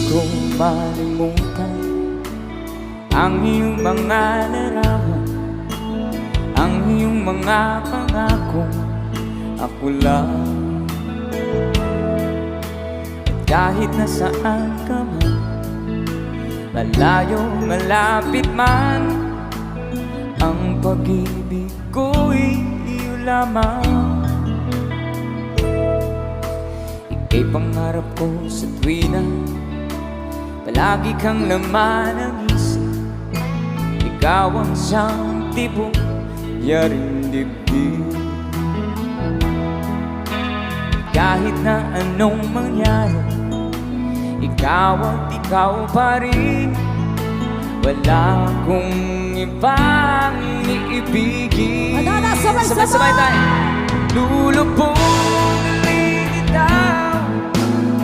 ko malimutan ang iyong mga larawan, ang iyong mga pangako. Ako lang, kahit nasaan ka man, malayo, malapit man, ang pag-ibig ko'y iyo lamang. Ika'y pangarap ko sa tuwina, palagi kang laman ng isip. Ikaw ang siyang tibok, yaring dibdib. Kahit na anong mangyari, ikaw at ikaw pa rin. Wala akong ibang iibigin. Sabay-sabay tayo. Lulubog kita